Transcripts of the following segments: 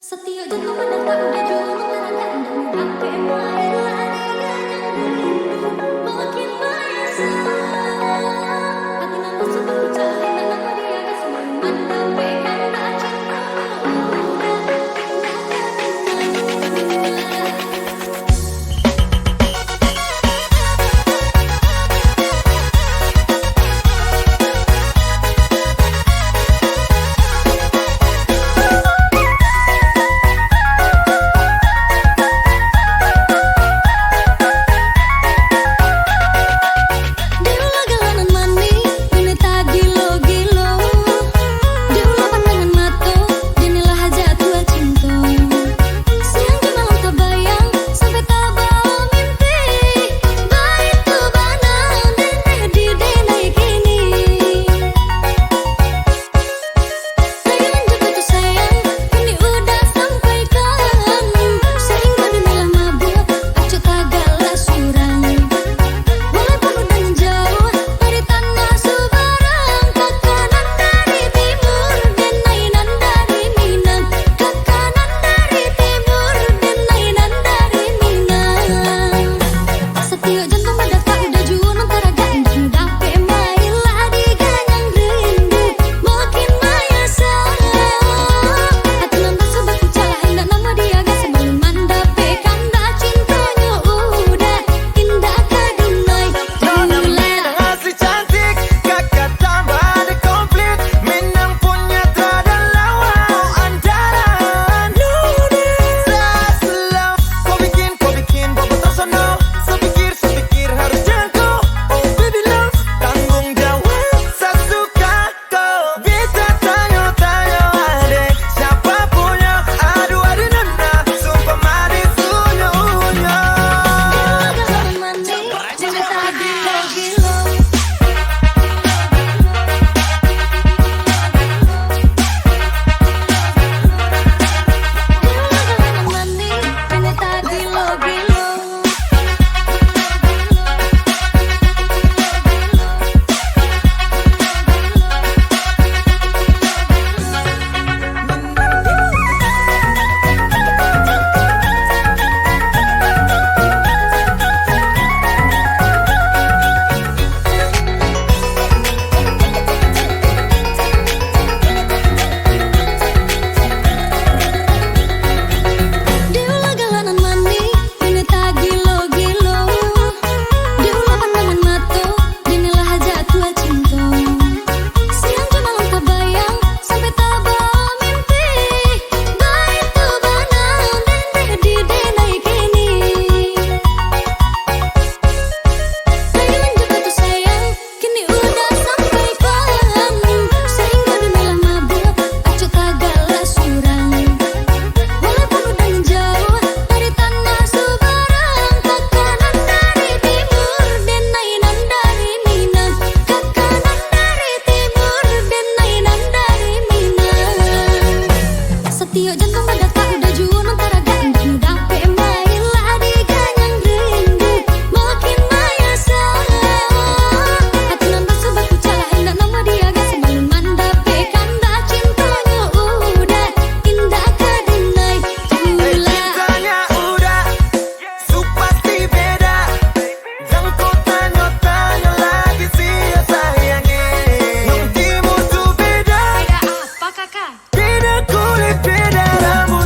Setiap jatuh mendapat udah jual mengharapkan dan sampai marilah dengan rindu makin biasa. Hati nampak seperti cahaya dan nama dia kasih mendapatkan tak cinta udah Setiap jantung mendetak udah jual mengharapkan dan sampai marilah dengan rindu makin biasa. Hati nampak seperti cahaya dan nama dia kasih belum mendapatkan tak cintanya udah indah kedinai cintanya udah su pasti beda. Jangan kau tanya-tanya lagi siapa sayangnya. Nantimu tuh beda. Beda apa kakak? Beda kulit, beda rambut.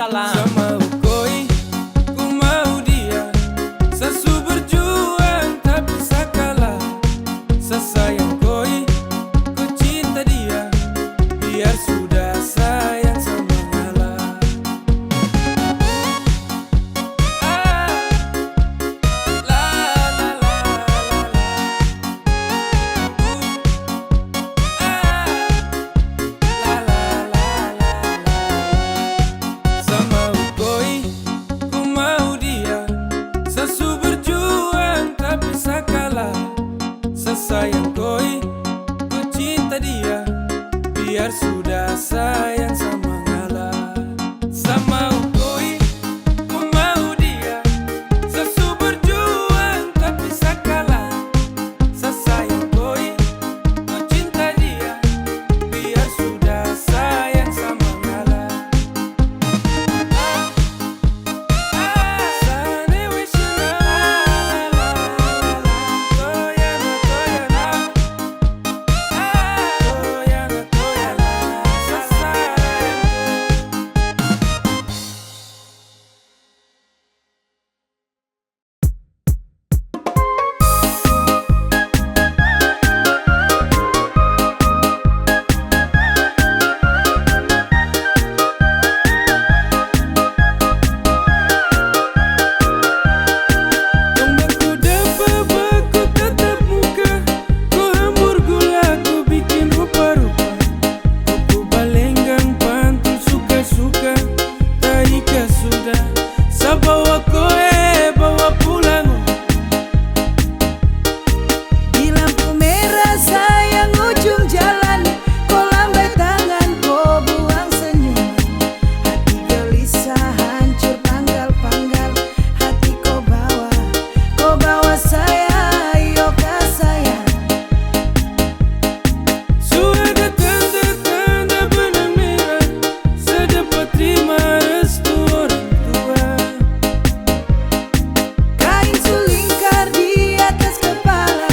salam. Sama ukoi, ku mau dia. Sesu berjuang tak bisa kalah. Sesayang koi, ku cinta dia. Biar sudah sayang sama ngalah. Sama ukoi, ku mau dia. Sesu berjuang tak bisa kalah. Sesayang koi, ku cinta dia. Biar sudah sayang sama ngalah. Sama ukoi, ku mau dia. Sesu berjuang tak bisa kalah. Sesayang koi, ku cinta dia. Biar sudah sayang sama ngalah. Sane wishna toyana toyana toyana toyana sasayang. Ombakku dapat baku tatap muka. Ku hambur gula, ku bikin rupa-rupa. Ku balenggang pantun suka-suka. Taika sudah, sabawa koe bawa pulang. Di lampu merah sayang ujung jalan, kau lambai tangan, kau buang senyuman. Hati gelisah hancur panggal-panggal, hati kau bawa saya, yoga sayang. Sudah tanda-tanda benang merah, sedapat terima restu orang tua. Kain sulingkar di atas kepala,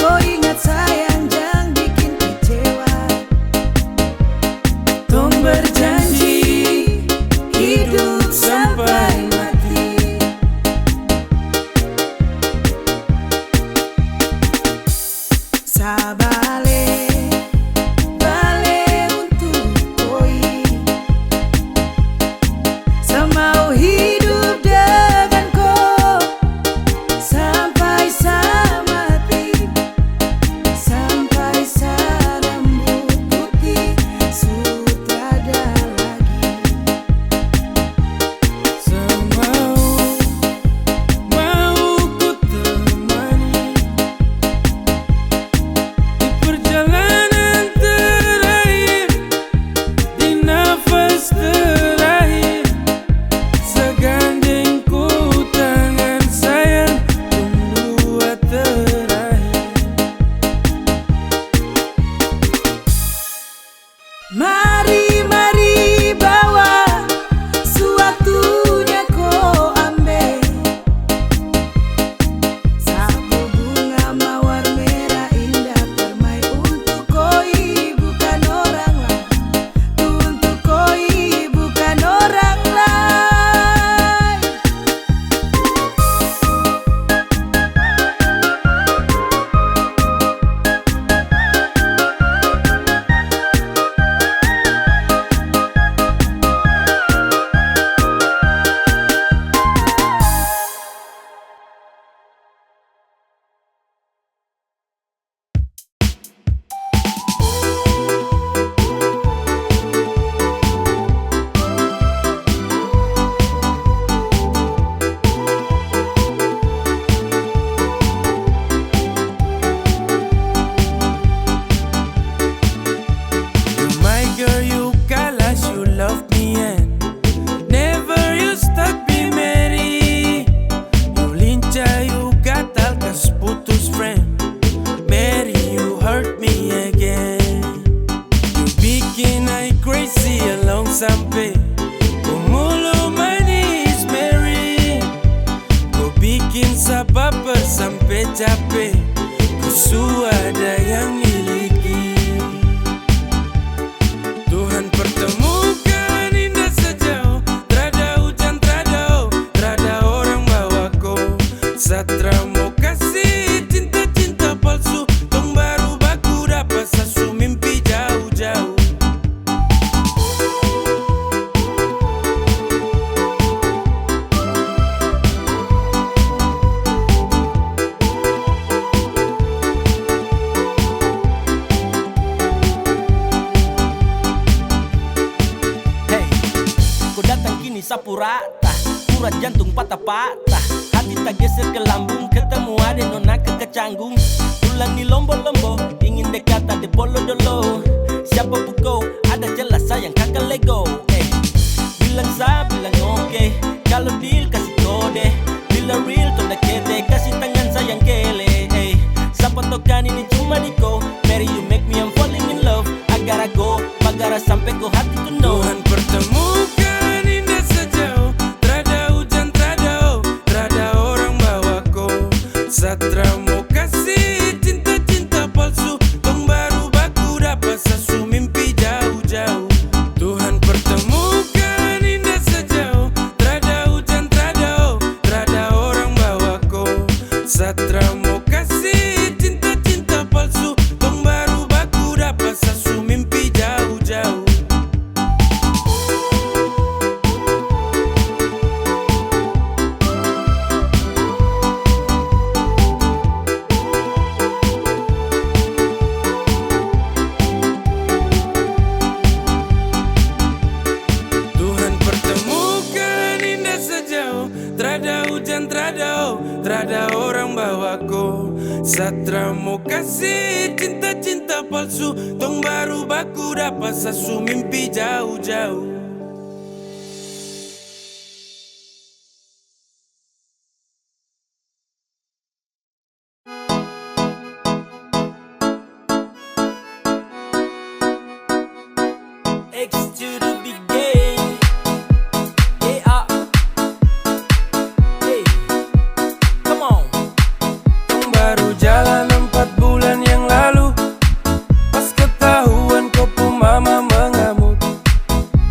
kau ingat sayang jangan bikin kecewa. Tong berjanji hidup sampai mati. Sabale bale untuk koi, semau hidup dengan kau sampai samati, sampai sarambut putih sutrada lagi. Mau ku temani di perjalanan terakhir, di nafas terakhir. Segandeng ku tangan sayang, dua terakhir. Mari bawa sewaktunya kau ambil sapu bunga mawar merah indah permai untuk koi bukan orang lain, untuk koi bukan orang lain. You my girl, you kalas, you love me and never you stop be merry. You lincha, you gatal, kas putus friend. Mary, you hurt me again. You bikin I crazy along sampai kumulo manis Mary. Kau bikin sa baper sampai capek. Ku ada yang miliki. Tuhan pertemukan indah sejauh sapu rata. Urat jantung patah-patah, hati tak geser ke lambung. Ketemu ada nona kecanggung. Pulang di lombo-lombo, ingin dekat ada bolo-dolo. Siapa pukau, ada jelas sayang kakak Lego. Bilang sa, bilang oke. Kalau deal kasih kode, bila real tanda kete. Kasih tangan sayang kele. Siapa tokan ini cuma diko. Mary you make me I'm falling in love. Agar go, bagara sampai ko hati to know. Tuhan pertemukan indah sejauh. Trada hujan, trada orang bawa ko. Satra mau kasih cinta-cinta palsu. Tong baru baku dapat sasu mimpi jauh-jauh. Tuhan pertemukan indah sejauh. Trada hujan, trada orang bawa ko. Satra mau kasih cinta-cinta palsu. Tong baru baku dapat sasu mimpi jauh-jauh. Tuhan pertemukan indah sejauh. Trada hujan, trada orang bawa ko. Satra mau kasih cinta-cinta palsu. Tong baru baku dapat sasu mimpi jauh-jauh. X to the big game. Yeah. Hey, come on. Tong baru jalan 4 bulan yang lalu. Pas ketahuan kau pun mama mengamuk.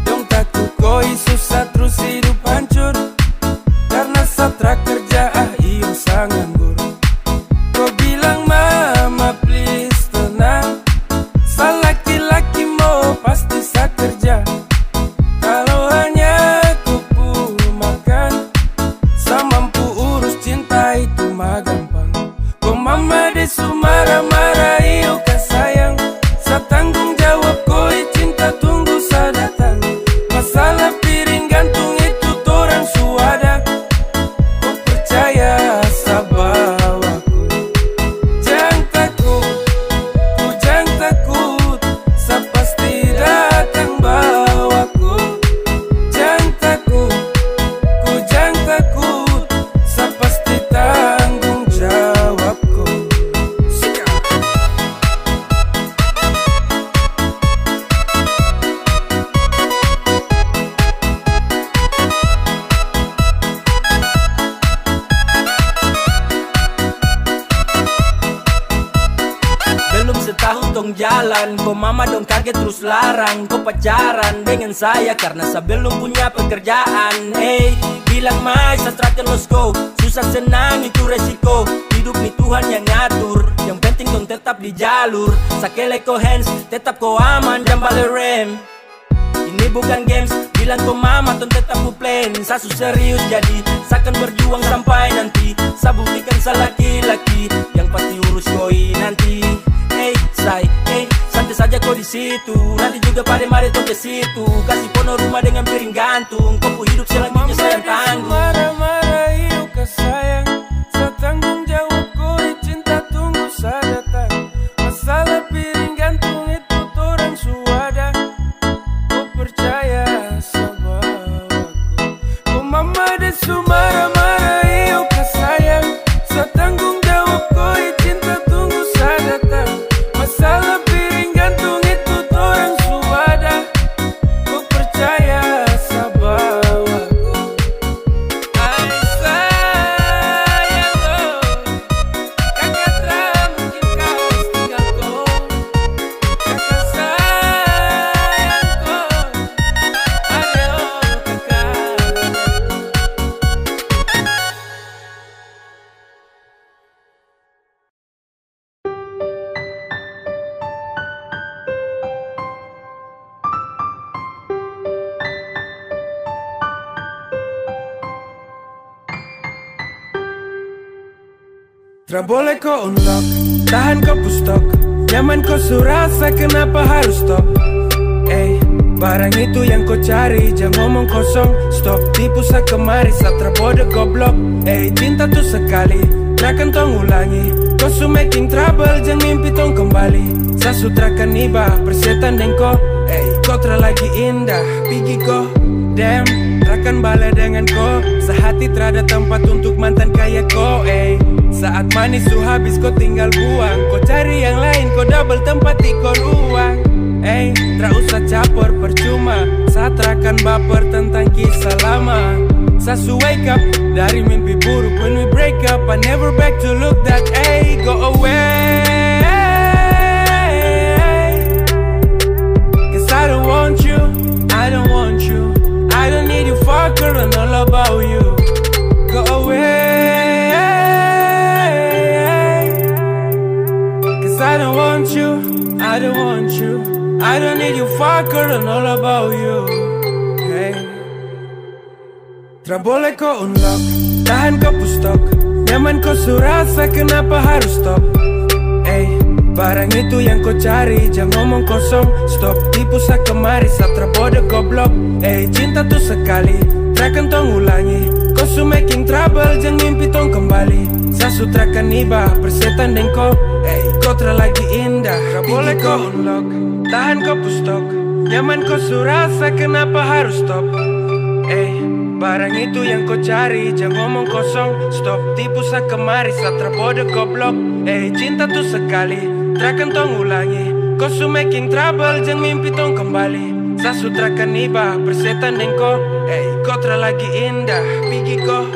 Dong takut koi susah terus hidup hancur. Karena satra kerja iyo sangat buruk. Kau bilang mama please tenang. Laki-laki mau pasti sa kerja. Kalau hanya kupu makan, sa mampu urus cinta itu mah gampang. Kau mama desu marah-marah iyo kah sayang. Sa tanggung jawab koi cinta tunggu sa datang. Masalah piring gantung itu torang suada. Kau percaya sa bawaku. Jangan takut, ku jangan takut. Sa pasti datang bawaku. Jangan takut, ku jangan takut. Sa pasti tanggung jawabku. Belum setahun tong jalan, kok mama dong kaget terus larang. Kok pacaran dengan saya karena saya belum punya pekerjaan. Bilang mai satra los go. Susah senang itu resiko. Hidup nih Tuhan yang ngatur. Yang penting dong tetap di jalur. Sakele ko hands, tetap ko aman dan balik rem. Ini bukan games, bilang ko mama ton tetap ku plan. Sasu serius jadi, sakan berjuang sampai nanti. Sa buktikan sa laki-laki, yang pasti urus koi nanti. Santai saja kau di situ. Nanti juga pada mari tong ke situ. Kasih pono rumah dengan piring gantung. Kau hidup selanjutnya saya tanggung. Marah-marah iyo kah sayang. Sa tanggung jawab koi cinta tunggu sa datang. Masalah piring gantung itu torang suada. Kau percaya sa bawaku. Kau mama desu marah-marah iyo kah sayang. Sa tanggung jawab koi cinta tunggu sa datang. Masalah piring gantung itu torang suada. Kau percaya sa bawaku. Ay sayang ko, kakak tra mungkin kau tinggal ko. Kakak sayang ko, ayo kakak. Tra boleh kau unlock, tahan kau pustok. Nyaman kau surasa kenapa harus stop. barang itu yang kau cari, jangan ngomong kosong. Stop tipu sa kemari, satra bodoh goblok. Cinta tuh sekali, takkan tong ulangi. Kau su making trouble, jangan mimpi tong kembali. Sa sutrakan iba, persetan dengko. Kau lagi indah, pergi kau. Damn, takkan balik dengan kau. Sehati terada tempat untuk mantan kayak kau. Saat manis su habis kau tinggal buang. Kau cari yang lain, kau double tempat di kau ruang. Tak usah caper percuma. Saat akan baper tentang kisah lama. Sasu wake up dari mimpi buruk. When we break up, I never back to look that. Go away, 'cause I don't want you, I don't want you, I don't need you fucker and all about you. Go away, 'cause I don't want you, I don't want you, I don't need you fucker and all about you. Tra boleh kau unlock, tahan kau pustok. Nyaman kau surasa, kenapa harus stop? Barang itu yang kau cari, jangan ngomong kosong. Stop tipu sa kemari, satra bodoh goblok. Cinta tuh sekali, takkan tong ulangi. Kau su making trouble, jangan mimpi tong kembali. Sa sutrakan iba, persetan dengko. Kau lagi indah, boleh kau unlock, tahan kau pustok. Nyaman kau surasa, kenapa harus stop? Barang itu yang kau cari, jangan ngomong kosong. Stop tipu sa kemari, satra bodoh goblok. Cinta tuh sekali, takkan tong ulangi. Kau su making trouble, jangan mimpi tong kembali. Sa sutrakan iba, persetan dengko. Kau lagi indah, pergi kau.